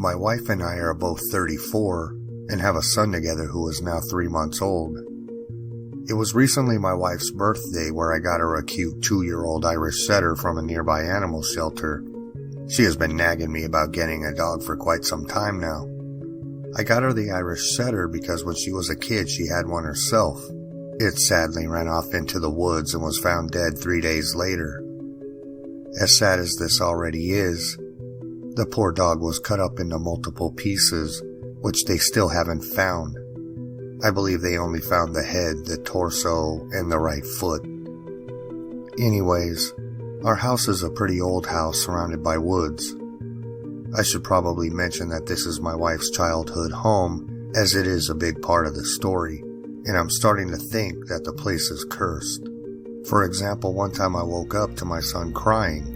My wife and I are both 34 and have a son together who is now 3 months old. It was recently my wife's birthday where I got her a cute 2-year-old Irish setter from a nearby animal shelter. She has been nagging me about getting a dog for quite some time now. I got her the Irish setter because when she was a kid she had one herself. It sadly ran off into the woods and was found dead 3 days later. As sad as this already is, the poor dog was cut up into multiple pieces, which they still haven't found. I believe they only found the head, the torso, and the right foot. Anyways, our house is a pretty old house surrounded by woods. I should probably mention that this is my wife's childhood home, as it is a big part of the story, and I'm starting to think that the place is cursed. For example, one time I woke up to my son crying.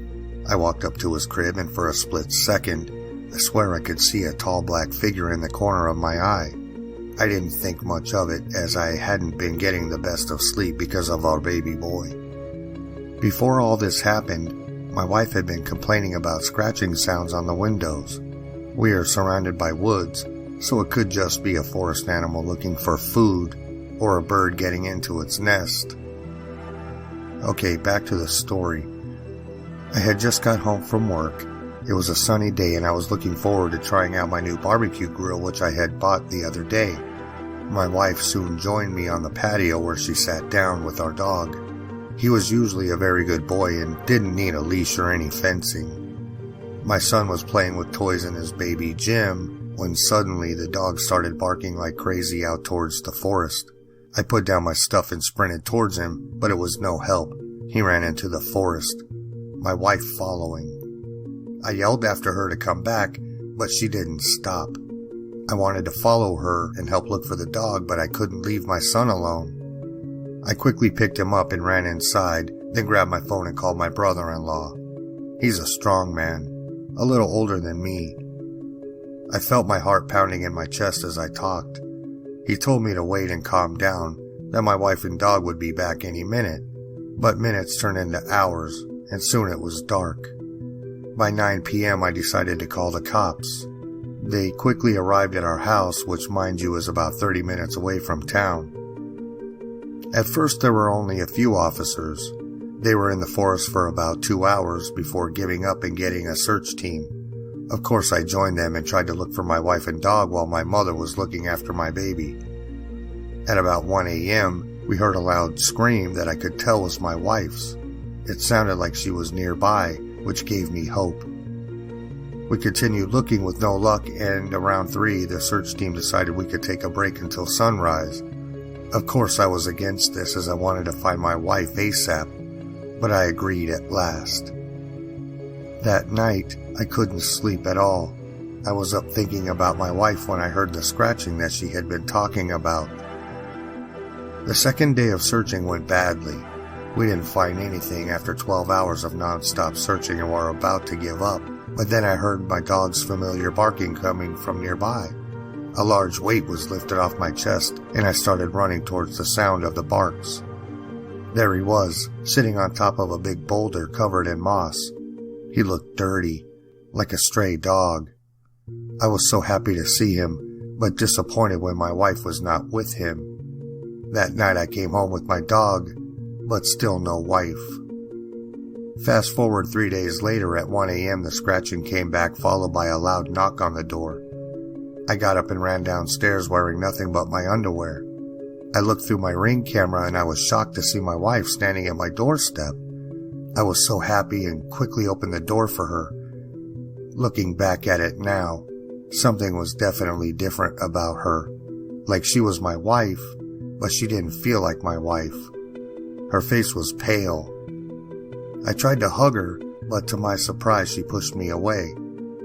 I walked up to his crib and for a split second, I swear I could see a tall black figure in the corner of my eye. I didn't think much of it as I hadn't been getting the best of sleep because of our baby boy. Before all this happened, my wife had been complaining about scratching sounds on the windows. We are surrounded by woods, so it could just be a forest animal looking for food or a bird getting into its nest. Okay, back to the story. I had just got home from work. It was a sunny day and I was looking forward to trying out my new barbecue grill which I had bought the other day. My wife soon joined me on the patio where she sat down with our dog. He was usually a very good boy and didn't need a leash or any fencing. My son was playing with toys in his baby gym when suddenly the dog started barking like crazy out towards the forest. I put down my stuff and sprinted towards him, but it was no help. He ran into the forest, my wife following. I yelled after her to come back, but she didn't stop. I wanted to follow her and help look for the dog, but I couldn't leave my son alone. I quickly picked him up and ran inside, then grabbed my phone and called my brother-in-law. He's a strong man, a little older than me. I felt my heart pounding in my chest as I talked. He told me to wait and calm down, that my wife and dog would be back any minute. But minutes turned into hours, and soon it was dark. By 9 p.m. I decided to call the cops. They quickly arrived at our house, which mind you is about 30 minutes away from town. At first there were only a few officers. They were in the forest for about 2 hours before giving up and getting a search team. Of course I joined them and tried to look for my wife and dog while my mother was looking after my baby. At about 1 a.m., we heard a loud scream that I could tell was my wife's. It sounded like she was nearby, which gave me hope. We continued looking with no luck, and around 3, the search team decided we could take a break until sunrise. Of course I was against this as I wanted to find my wife ASAP, but I agreed at last. That night, I couldn't sleep at all. I was up thinking about my wife when I heard the scratching that she had been talking about. The second day of searching went badly. We didn't find anything after 12 hours of non-stop searching and were about to give up, but then I heard my dog's familiar barking coming from nearby. A large weight was lifted off my chest, and I started running towards the sound of the barks. There he was, sitting on top of a big boulder covered in moss. He looked dirty, like a stray dog. I was so happy to see him, but disappointed when my wife was not with him. That night I came home with my dog, but still no wife. Fast forward 3 days later at 1 a.m. the scratching came back followed by a loud knock on the door. I got up and ran downstairs wearing nothing but my underwear. I looked through my Ring camera and I was shocked to see my wife standing at my doorstep. I was so happy and quickly opened the door for her. Looking back at it now, something was definitely different about her. Like she was my wife, but she didn't feel like my wife. Her face was pale. I tried to hug her, but to my surprise she pushed me away.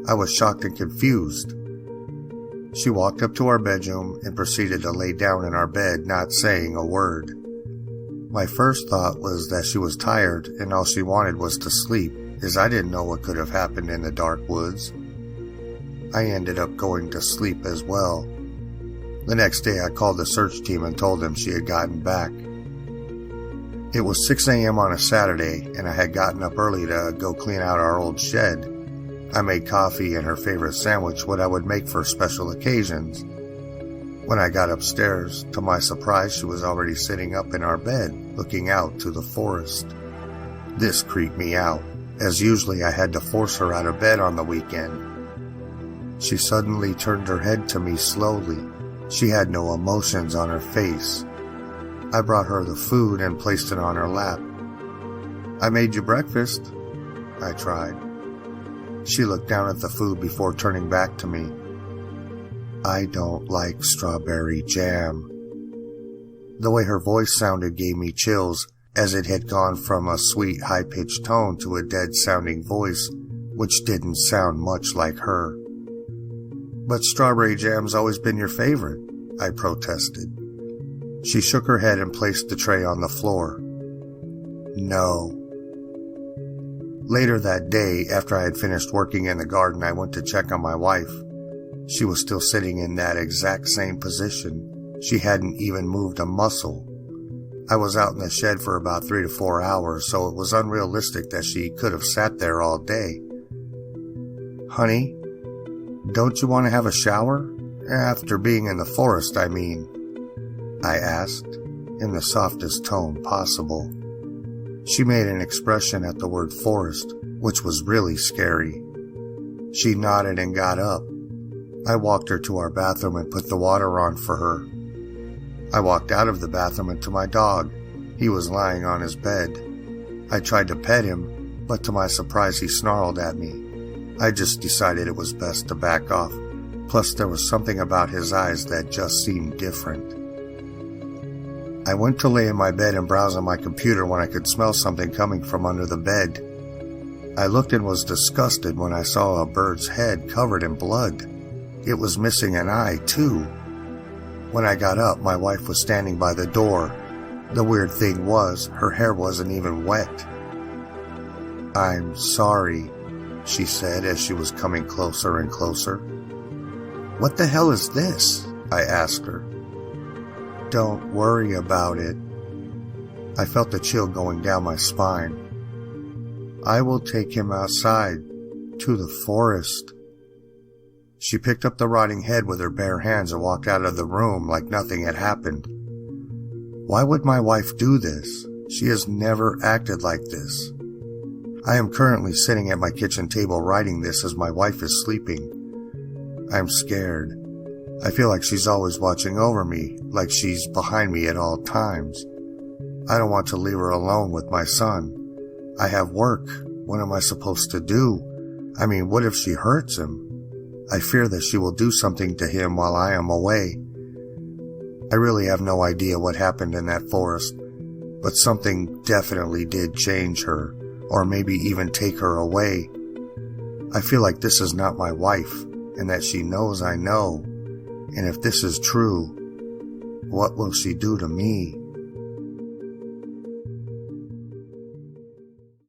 I was shocked and confused. She walked up to our bedroom and proceeded to lay down in our bed, not saying a word. My first thought was that she was tired and all she wanted was to sleep, as I didn't know what could have happened in the dark woods. I ended up going to sleep as well. The next day I called the search team and told them she had gotten back. It was 6 a.m. on a Saturday and I had gotten up early to go clean out our old shed. I made coffee and her favorite sandwich, what I would make for special occasions. When I got upstairs, to my surprise, she was already sitting up in our bed, looking out to the forest. This creeped me out, as usually I had to force her out of bed on the weekend. She suddenly turned her head to me slowly. She had no emotions on her face. I brought her the food and placed it on her lap. "I made you breakfast," I tried. She looked down at the food before turning back to me. "I don't like strawberry jam." The way her voice sounded gave me chills, as it had gone from a sweet high-pitched tone to a dead-sounding voice, which didn't sound much like her. "But strawberry jam's always been your favorite," I protested. She shook her head and placed the tray on the floor. "No." Later that day, after I had finished working in the garden, I went to check on my wife. She was still sitting in that exact same position. She hadn't even moved a muscle. I was out in the shed for about 3 to 4 hours, so it was unrealistic that she could have sat there all day. "Honey, don't you want to have a shower? After being in the forest, I mean," I asked, in the softest tone possible. She made an expression at the word forest, which was really scary. She nodded and got up. I walked her to our bathroom and put the water on for her. I walked out of the bathroom and to my dog. He was lying on his bed. I tried to pet him, but to my surprise he snarled at me. I just decided it was best to back off. Plus there was something about his eyes that just seemed different. I went to lay in my bed and browse on my computer when I could smell something coming from under the bed. I looked and was disgusted when I saw a bird's head covered in blood. It was missing an eye, too. When I got up, my wife was standing by the door. The weird thing was, her hair wasn't even wet. "I'm sorry," she said as she was coming closer and closer. "What the hell is this?" I asked her. "Don't worry about it." I felt a chill going down my spine. "I will take him outside, to the forest." She picked up the rotting head with her bare hands and walked out of the room like nothing had happened. Why would my wife do this? She has never acted like this. I am currently sitting at my kitchen table writing this as my wife is sleeping. I'm scared. I feel like she's always watching over me, like she's behind me at all times. I don't want to leave her alone with my son. I have work. What am I supposed to do? I mean, what if she hurts him? I fear that she will do something to him while I am away. I really have no idea what happened in that forest, but something definitely did change her, or maybe even take her away. I feel like this is not my wife, and that she knows I know. And if this is true, what will she do to me?